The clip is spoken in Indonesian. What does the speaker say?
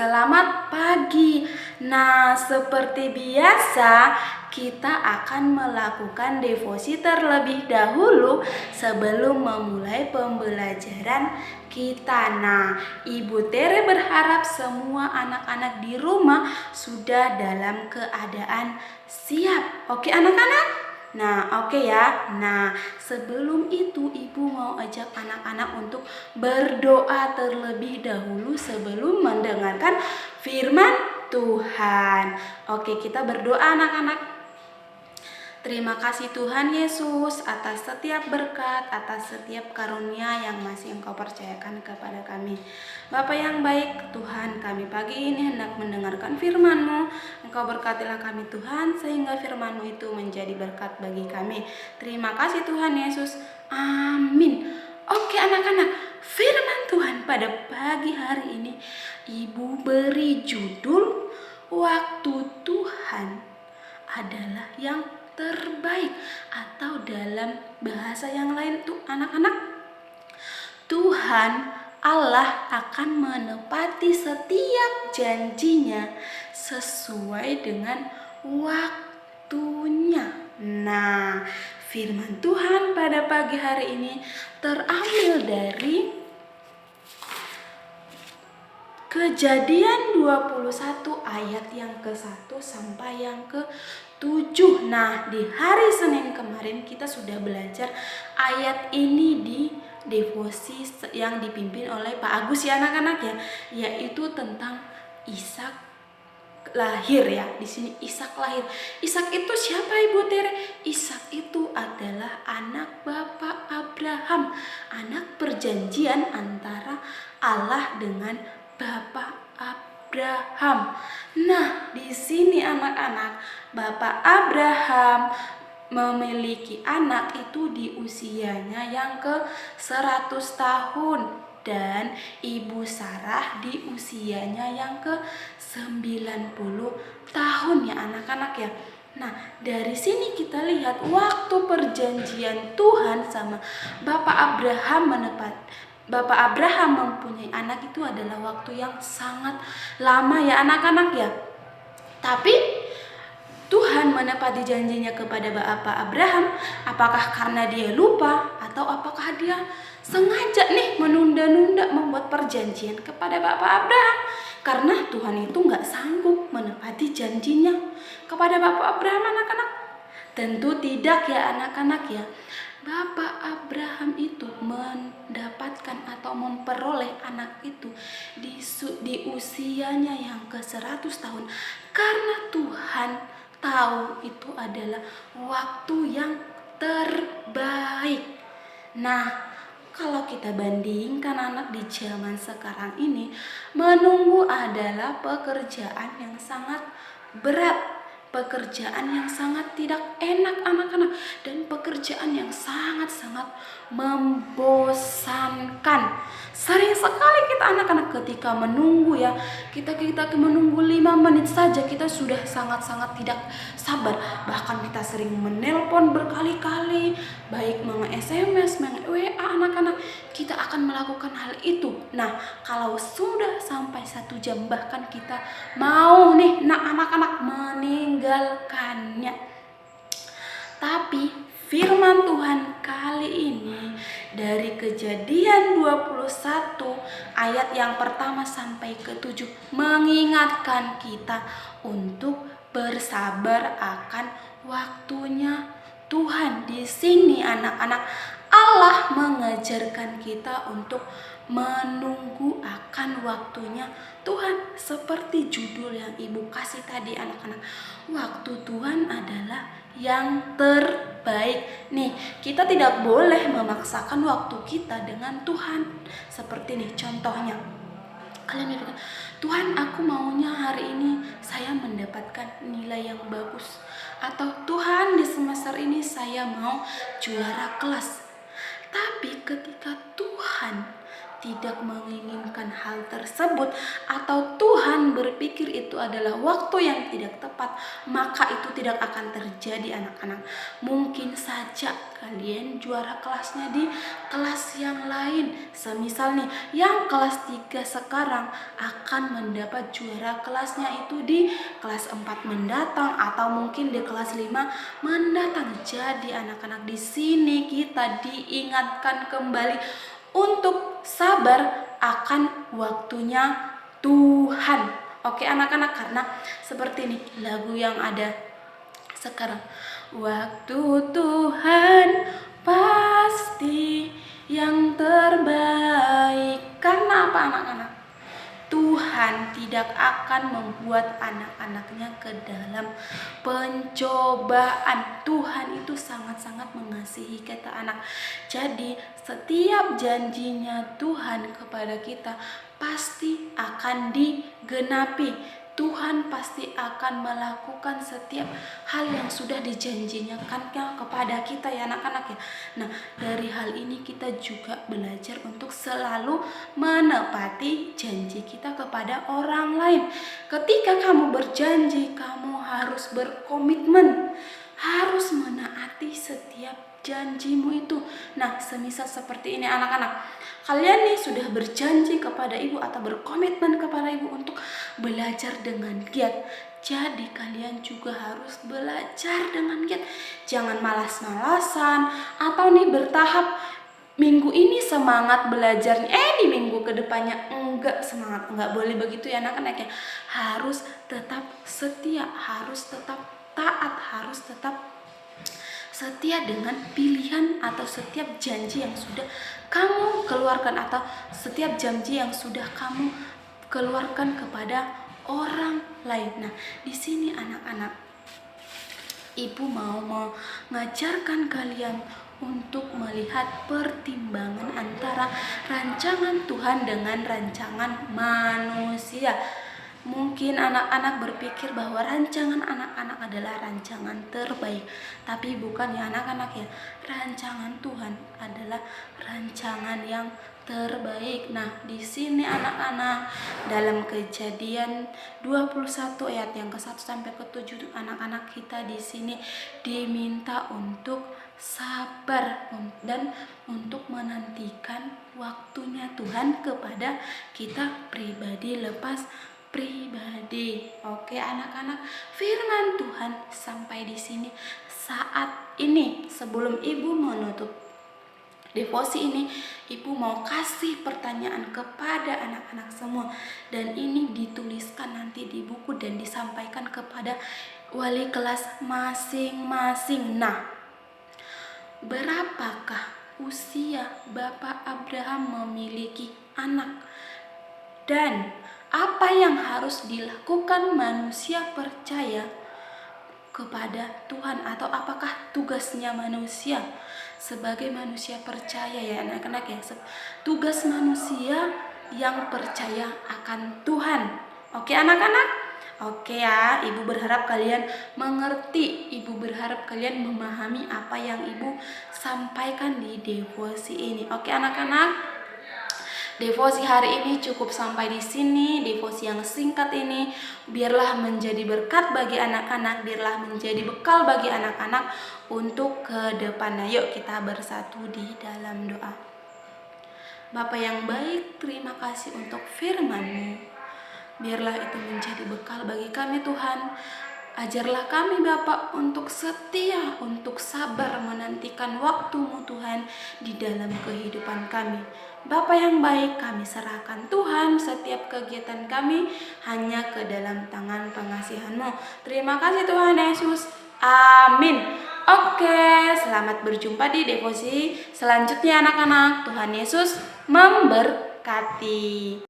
Selamat pagi. Nah, seperti biasa, kita akan melakukan devosi terlebih dahulu sebelum memulai pembelajaran kita. Nah, Ibu Tere berharap semua anak-anak di rumah sudah dalam keadaan siap. Oke, anak-anak? Nah, oke ya. Nah, sebelum itu Ibu mau ajak anak-anak untuk berdoa terlebih dahulu sebelum mendengarkan firman Tuhan. Oke, kita berdoa anak-anak. Terima kasih Tuhan Yesus atas setiap berkat, atas setiap karunia yang masih Engkau percayakan kepada kami. Bapa yang baik, Tuhan, kami pagi ini hendak mendengarkan firman-Mu. Engkau berkatilah kami Tuhan, sehingga firman-Mu itu menjadi berkat bagi kami. Terima kasih Tuhan Yesus. Amin. Oke anak-anak, firman Tuhan pada pagi hari ini Ibu beri judul Waktu Tuhan adalah yang terbaik, atau dalam bahasa yang lain tuh anak-anak, Tuhan Allah akan menepati setiap janjinya sesuai dengan waktunya. Nah, firman Tuhan pada pagi hari ini terambil dari Kejadian 21 ayat yang ke-1 sampai yang ke-7. Nah, di hari Senin kemarin kita sudah belajar ayat ini di devosi yang dipimpin oleh Pak Agus ya anak-anak ya, yaitu tentang Ishak lahir ya. Di sini Ishak lahir. Ishak itu siapa Ibu Tere? Ishak itu adalah anak Bapak Abraham, anak perjanjian antara Allah dengan Bapak Abraham. Nah, di sini anak-anak, Bapak Abraham memiliki anak itu di usianya yang ke-100 tahun dan Ibu Sarah di usianya yang ke-90 tahun ya anak-anak ya. Nah, dari sini kita lihat waktu perjanjian Tuhan sama Bapak Abraham mempunyai anak itu adalah waktu yang sangat lama ya anak-anak ya. Tapi Tuhan menepati janjinya kepada Bapak Abraham, apakah karena dia lupa atau apakah dia sengaja nih menunda-nunda membuat perjanjian kepada Bapak Abraham? Karena Tuhan itu gak sanggup menepati janjinya kepada Bapak Abraham anak-anak. Tentu tidak ya anak-anak ya. Bapak Abraham itu mendapatkan atau memperoleh anak itu di usianya yang ke-100 tahun karena Tuhan tahu itu adalah waktu yang terbaik. Nah, kalau kita bandingkan anak di zaman sekarang ini, menunggu adalah pekerjaan yang sangat berat, pekerjaan yang sangat tidak enak anak-anak, dan pekerjaan yang sangat-sangat membosankan. Sering sekali kita anak-anak ketika menunggu ya, kita menunggu 5 menit saja kita sudah sangat-sangat tidak sabar. Bahkan kita sering menelpon berkali-kali, baik menge-SMS, menge-WA anak-anak, kita akan melakukan hal itu. Nah, kalau sudah sampai 1 jam bahkan kita mau nih anak-anak meninggalkannya. Tapi firman Tuhan kali ini dari Kejadian 21 ayat yang pertama sampai ke-7 mengingatkan kita untuk bersabar akan waktunya Tuhan. Di sini anak-anak, Allah mengajarkan kita untuk menunggu akan waktunya Tuhan, seperti judul yang Ibu kasih tadi anak-anak. Waktu Tuhan adalah yang terbaik. Nih, kita tidak boleh memaksakan waktu kita dengan Tuhan. Seperti nih contohnya, kalian bilang, Tuhan aku maunya hari ini saya mendapatkan nilai yang bagus, atau Tuhan di semester ini saya mau juara kelas. Tapi ketika Tuhan tidak menginginkan hal tersebut, atau Tuhan berpikir itu adalah waktu yang tidak tepat, maka itu tidak akan terjadi anak-anak. Mungkin saja kalian juara kelasnya di kelas yang lain, semisal nih yang kelas 3 sekarang akan mendapat juara kelasnya itu di kelas 4 mendatang, atau mungkin di kelas 5 mendatang. Jadi anak-anak, di sini kita diingatkan kembali untuk sabar akan waktunya Tuhan. Oke anak-anak, karena seperti ini lagu yang ada sekarang. Waktu Tuhan pasti yang terbaik. Karena apa anak-anak? Tuhan tidak akan membuat anak-anaknya ke dalam pencobaan. Tuhan itu sangat-sangat mengasihi kita anak. Jadi setiap janjinya Tuhan kepada kita pasti akan digenapi. Tuhan pasti akan melakukan setiap hal yang sudah dijanjikan kepada kita ya anak-anak ya. Nah, dari hal ini kita juga belajar untuk selalu menepati janji kita kepada orang lain. Ketika kamu berjanji, kamu harus berkomitmen, harus menaati setiap janjimu itu. Nah, semisal seperti ini anak-anak, kalian nih sudah berjanji kepada ibu atau berkomitmen kepada ibu untuk belajar dengan giat. Jadi kalian juga harus belajar dengan giat. Jangan malas-malasan atau nih bertahap. Minggu ini semangat belajarnya, di minggu kedepannya enggak semangat. Enggak boleh begitu ya anak-anak ya. Harus tetap setia, harus tetap taat, harus tetap setia dengan pilihan atau setiap janji yang sudah kamu keluarkan, atau setiap janji yang sudah kamu keluarkan kepada orang lain. Nah, di sini anak-anak, ibu mau mengajarkan kalian untuk melihat pertimbangan antara rancangan Tuhan dengan rancangan manusia. Mungkin anak-anak berpikir bahwa rancangan anak-anak adalah rancangan terbaik, tapi bukan ya anak-anak ya. Rancangan Tuhan adalah rancangan yang terbaik. Nah, di sini anak-anak, dalam Kejadian 21 ayat yang ke-1 sampai ke-7, anak-anak kita di sini diminta untuk sabar dan untuk menantikan waktunya Tuhan kepada kita pribadi lepas pribadi. Oke anak-anak, firman Tuhan sampai di sini. Saat ini sebelum ibu menutup devosi ini, ibu mau kasih pertanyaan kepada anak-anak semua, dan ini dituliskan nanti di buku dan disampaikan kepada wali kelas masing-masing. Nah, berapakah usia Bapak Abraham memiliki anak? Dan apa yang harus dilakukan manusia percaya kepada Tuhan, atau apakah tugasnya manusia sebagai manusia percaya ya anak-anak ya. Tugas manusia yang percaya akan Tuhan. Oke anak-anak? Oke ya, ibu berharap kalian mengerti, ibu berharap kalian memahami apa yang ibu sampaikan di devosi ini. Oke anak-anak? Devosi hari ini cukup sampai di sini. Devosi yang singkat ini biarlah menjadi berkat bagi anak-anak, biarlah menjadi bekal bagi anak-anak untuk ke depannya. Yuk kita bersatu di dalam doa. Bapa yang baik, terima kasih untuk firman-Mu. Biarlah itu menjadi bekal bagi kami Tuhan. Ajarlah kami Bapak untuk setia, untuk sabar menantikan waktu-Mu Tuhan di dalam kehidupan kami. Bapa yang baik, kami serahkan Tuhan setiap kegiatan kami hanya ke dalam tangan pengasihan-Mu. Terima kasih Tuhan Yesus. Amin. Oke, selamat berjumpa di devosi selanjutnya anak-anak. Tuhan Yesus memberkati.